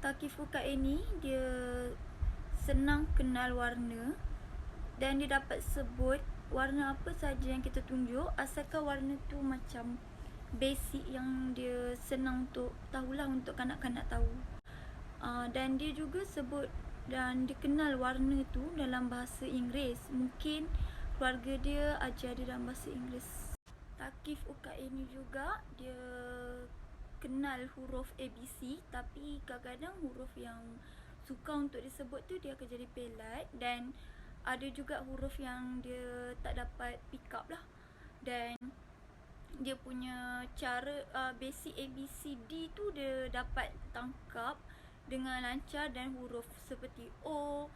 Takifuka ini dia senang kenal warna dan dia dapat sebut warna apa saja yang kita tunjuk asalkan warna tu macam basic yang dia senang untuk tahulah untuk kanak-kanak tahu. Dan dia juga sebut dan dikenal warna tu dalam bahasa Inggeris. Mungkin keluarga dia ajar dia dalam bahasa Inggeris. Takif Uka ini juga dia kenal huruf ABC, tapi kadang-kadang huruf yang suka untuk disebut tu dia akan jadi pelat, dan ada juga huruf yang dia tak dapat pick up lah. Dan dia punya cara basic ABCD tu dia dapat tangkap dengan lancar, dan huruf seperti O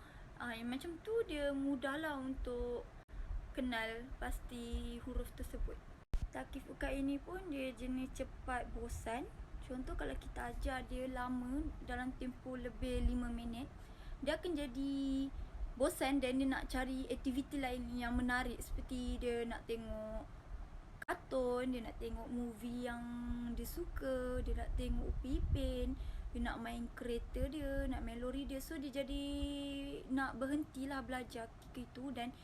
yang macam tu dia mudah lah untuk kenal pasti huruf tersebut. Takif Uka ini pun dia jenis cepat bosan. Contoh kalau kita ajar dia lama dalam tempoh lebih 5 minit, dia akan jadi bosan dan dia nak cari aktiviti lain yang menarik, seperti dia nak tengok kartun, dia nak tengok movie yang dia suka, dia nak tengok Upin Ipin, dia nak main kereta dia, nak main lori dia. So dia jadi nak berhentilah belajar ketika itu, dan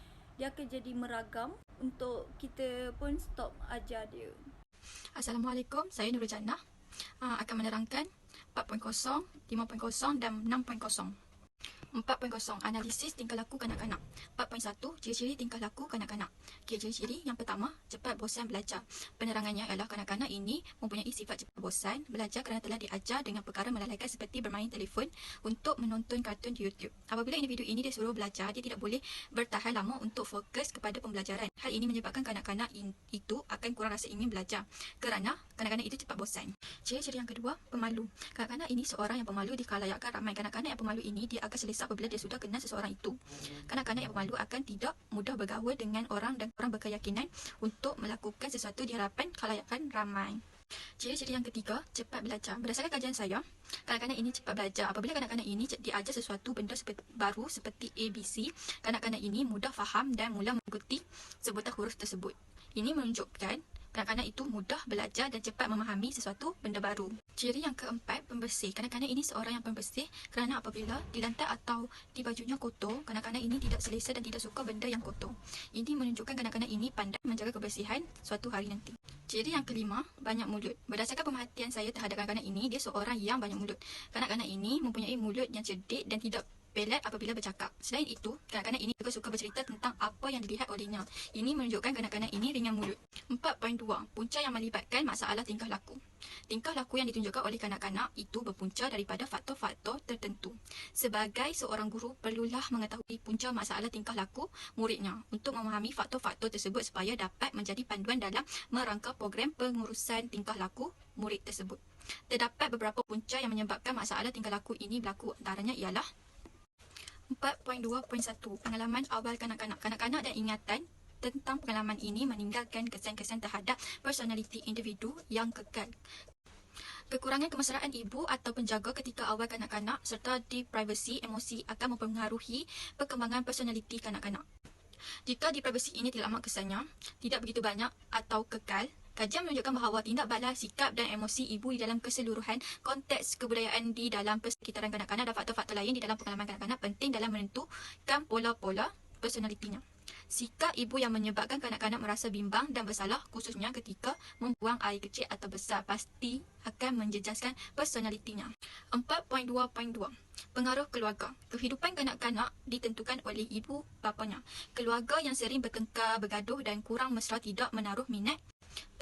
dia akan jadi meragam untuk kita pun stop ajar dia. Assalamualaikum, saya Nurul Jannah akan menerangkan 4.0, 5.0 dan 6.0. 4.0 Analisis tingkah laku kanak-kanak. 4.1 Ciri-ciri tingkah laku kanak-kanak. Okey, ciri-ciri yang pertama, cepat bosan belajar. Penerangannya ialah kanak-kanak ini mempunyai sifat cepat bosan belajar kerana telah diajar dengan perkara melalaikan seperti bermain telefon untuk menonton kartun di YouTube. Apabila individu ini dia suruh belajar, dia tidak boleh bertahan lama untuk fokus kepada pembelajaran. Hal ini menyebabkan kanak-kanak itu akan kurang rasa ingin belajar kerana kanak-kanak itu cepat bosan. Ciri-ciri yang kedua, pemalu. Kanak-kanak ini seorang yang pemalu di kalangan ramai. Kanak-kanak yang pemalu ini dia akan selesa apabila dia sudah kenal seseorang itu. Kanak-kanak yang pemalu akan tidak mudah bergaul dengan orang dan orang berkeyakinan untuk melakukan sesuatu di hadapan khalayak ramai. Ciri-ciri yang ketiga, cepat belajar. Berdasarkan kajian saya, kanak-kanak ini cepat belajar. Apabila kanak-kanak ini diajar sesuatu benda baru seperti ABC, kanak-kanak ini mudah faham dan mula mengikuti sebutan huruf tersebut. Ini menunjukkan kanak-kanak itu mudah belajar dan cepat memahami sesuatu benda baru. Ciri yang keempat, pembersih. Kanak-kanak ini seorang yang pembersih kerana apabila di lantai atau di bajunya kotor, kanak-kanak ini tidak selesa dan tidak suka benda yang kotor. Ini menunjukkan kanak-kanak ini pandai menjaga kebersihan suatu hari nanti. Ciri yang kelima, banyak mulut. Berdasarkan pemerhatian saya terhadap kanak-kanak ini, dia seorang yang banyak mulut. Kanak-kanak ini mempunyai mulut yang cerdik dan tidak pelat apabila bercakap. Selain itu, kanak-kanak ini juga suka bercerita tentang apa yang dilihat olehnya. Ini menunjukkan kanak-kanak ini ringan mulut. 4.2 Punca yang melibatkan masalah tingkah laku. Tingkah laku yang ditunjukkan oleh kanak-kanak itu berpunca daripada faktor-faktor tertentu. Sebagai seorang guru, perlulah mengetahui punca masalah tingkah laku muridnya untuk memahami faktor-faktor tersebut supaya dapat menjadi panduan dalam merangka program pengurusan tingkah laku murid tersebut. Terdapat beberapa punca yang menyebabkan masalah tingkah laku ini berlaku. Antaranya ialah 4.2.1 Pengalaman awal kanak-kanak. Kanak-kanak dan ingatan tentang pengalaman ini meninggalkan kesan-kesan terhadap personaliti individu yang kekal. Kekurangan kemesraan ibu atau penjaga ketika awal kanak-kanak serta deprivasi emosi akan mempengaruhi perkembangan personaliti kanak-kanak. Jika deprivasi ini tidak amat kesannya, tidak begitu banyak atau kekal, kajian menunjukkan bahawa tindak balas, sikap dan emosi ibu di dalam keseluruhan konteks kebudayaan di dalam persekitaran kanak-kanak dan faktor-faktor lain di dalam pengalaman kanak-kanak penting dalam menentukan pola-pola personalitinya. Sikap ibu yang menyebabkan kanak-kanak merasa bimbang dan bersalah, khususnya ketika membuang air kecil atau besar, pasti akan menjejaskan personalitinya. 4.2.2 Pengaruh keluarga. Kehidupan kanak-kanak ditentukan oleh ibu bapanya. Keluarga yang sering bertengkar, bergaduh dan kurang mesra tidak menaruh minat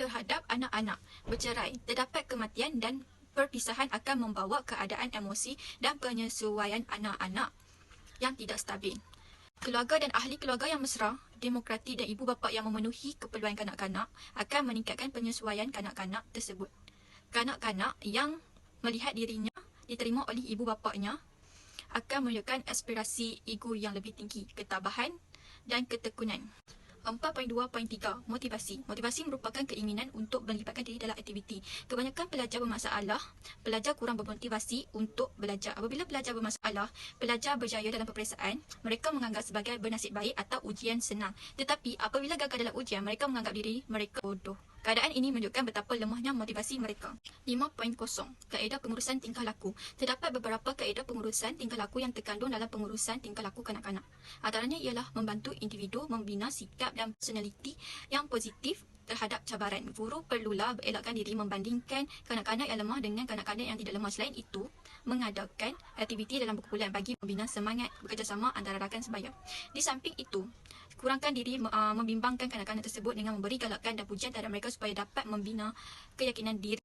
terhadap anak-anak. Bercerai, terdapat kematian dan perpisahan akan membawa keadaan emosi dan penyesuaian anak-anak yang tidak stabil. Keluarga dan ahli keluarga yang mesra, demokratik dan ibu bapa yang memenuhi keperluan kanak-kanak akan meningkatkan penyesuaian kanak-kanak tersebut. Kanak-kanak yang melihat dirinya diterima oleh ibu bapanya akan menunjukkan aspirasi ego yang lebih tinggi, ketabahan dan ketekunan. 4.2.3 Motivasi. Motivasi merupakan keinginan untuk melibatkan diri dalam aktiviti. Kebanyakan pelajar bermasalah, pelajar kurang bermotivasi untuk belajar. Apabila pelajar bermasalah, pelajar berjaya dalam peperiksaan, mereka menganggap sebagai bernasib baik atau ujian senang. Tetapi apabila gagal dalam ujian, mereka menganggap diri mereka bodoh. Keadaan ini menunjukkan betapa lemahnya motivasi mereka. 5.0 Kaedah pengurusan tingkah laku. Terdapat beberapa kaedah pengurusan tingkah laku yang terkandung dalam pengurusan tingkah laku kanak-kanak. Antaranya ialah membantu individu membina sikap dan personaliti yang positif terhadap cabaran. Guru perlulah berelakkan diri membandingkan kanak-kanak yang lemah dengan kanak-kanak yang tidak lemah. Selain itu, mengadakan aktiviti dalam berkumpulan bagi membina semangat bekerjasama antara rakan sebaya. Di samping itu, kurangkan diri membimbangkan kanak-kanak tersebut dengan memberi galakan dan pujian terhadap mereka supaya dapat membina keyakinan diri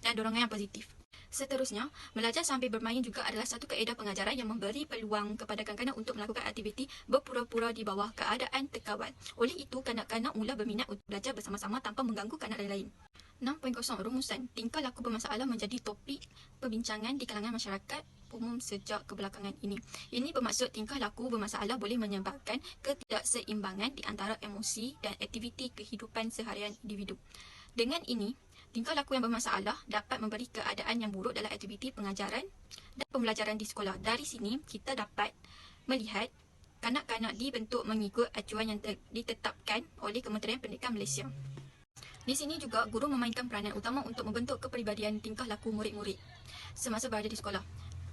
dan dorongan yang positif. Seterusnya, belajar sambil bermain juga adalah satu kaedah pengajaran yang memberi peluang kepada kanak-kanak untuk melakukan aktiviti berpura-pura di bawah keadaan terkawal. Oleh itu, kanak-kanak mula berminat untuk belajar bersama-sama tanpa mengganggu kanak lain. 6.0 Rumusan. Tingkah laku bermasalah menjadi topik perbincangan di kalangan masyarakat umum sejak kebelakangan ini. Ini bermaksud tingkah laku bermasalah boleh menyebabkan ketidakseimbangan di antara emosi dan aktiviti kehidupan seharian individu. Dengan ini, tingkah laku yang bermasalah dapat memberi keadaan yang buruk dalam aktiviti pengajaran dan pembelajaran di sekolah. Dari sini, kita dapat melihat kanak-kanak dibentuk mengikut acuan yang ditetapkan oleh Kementerian Pendidikan Malaysia. Di sini juga, guru memainkan peranan utama untuk membentuk kepribadian tingkah laku murid-murid semasa berada di sekolah.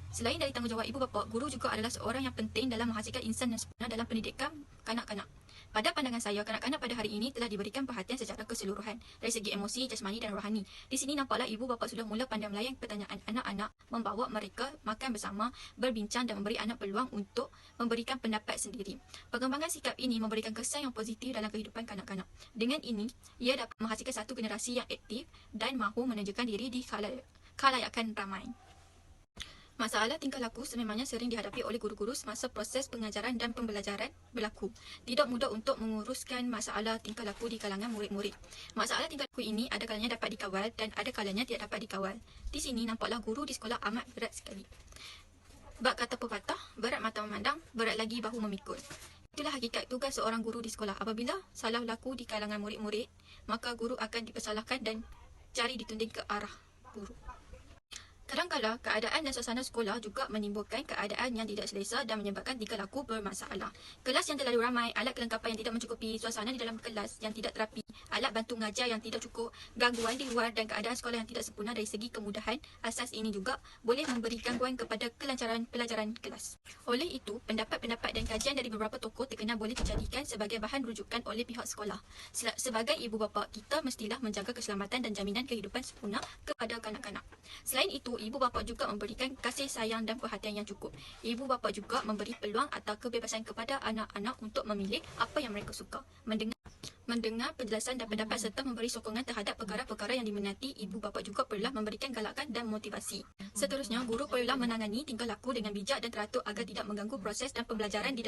Selain dari tanggungjawab ibu bapa, guru juga adalah seorang yang penting dalam menghasilkan insan yang sempurna dalam pendidikan kanak-kanak. Pada pandangan saya, kanak-kanak pada hari ini telah diberikan perhatian secara keseluruhan dari segi emosi, jasmani dan rohani. Di sini nampaklah ibu bapa sudah mula pandai melayan pertanyaan anak-anak, membawa mereka makan bersama, berbincang dan memberi anak peluang untuk memberikan pendapat sendiri. Pengembangan sikap ini memberikan kesan yang positif dalam kehidupan kanak-kanak. Dengan ini, ia dapat menghasilkan satu generasi yang aktif dan mahu menunjukkan diri di khalayakan ramai. Masalah tingkah laku sememangnya sering dihadapi oleh guru-guru semasa proses pengajaran dan pembelajaran berlaku. Tidak mudah untuk menguruskan masalah tingkah laku di kalangan murid-murid. Masalah tingkah laku ini ada kalanya dapat dikawal dan ada kalanya tidak dapat dikawal. Di sini nampaklah guru di sekolah amat berat sekali. Bab kata pepatah, berat mata memandang, berat lagi bahu memikul. Itulah hakikat tugas seorang guru di sekolah. Apabila salah berlaku di kalangan murid-murid, maka guru akan dipersalahkan dan cari ditunding ke arah guru. Kadang-kadang keadaan dan suasana sekolah juga menimbulkan keadaan yang tidak selesa dan menyebabkan tingkah laku bermasalah. Kelas yang terlalu ramai, alat kelengkapan yang tidak mencukupi, suasana di dalam kelas yang tidak terapi, alat bantu mengajar yang tidak cukup, gangguan di luar dan keadaan sekolah yang tidak sempurna dari segi kemudahan asas ini juga boleh memberi gangguan kepada kelancaran pelajaran kelas. Oleh itu, pendapat-pendapat dan kajian dari beberapa tokoh terkenal boleh dijadikan sebagai bahan rujukan oleh pihak sekolah. Sebagai ibu bapa, kita mestilah menjaga keselamatan dan jaminan kehidupan sempurna kepada kanak-kanak. Selain itu, ibu bapa juga memberikan kasih sayang dan perhatian yang cukup. Ibu bapa juga memberi peluang atau kebebasan kepada anak-anak untuk memilih apa yang mereka suka. Mendengar penjelasan dan pendapat serta memberi sokongan terhadap perkara-perkara yang diminati, ibu bapa juga perlulah memberikan galakan dan motivasi. Seterusnya, guru perlulah menangani tingkah laku dengan bijak dan teratur agar tidak mengganggu proses dan pembelajaran di dalam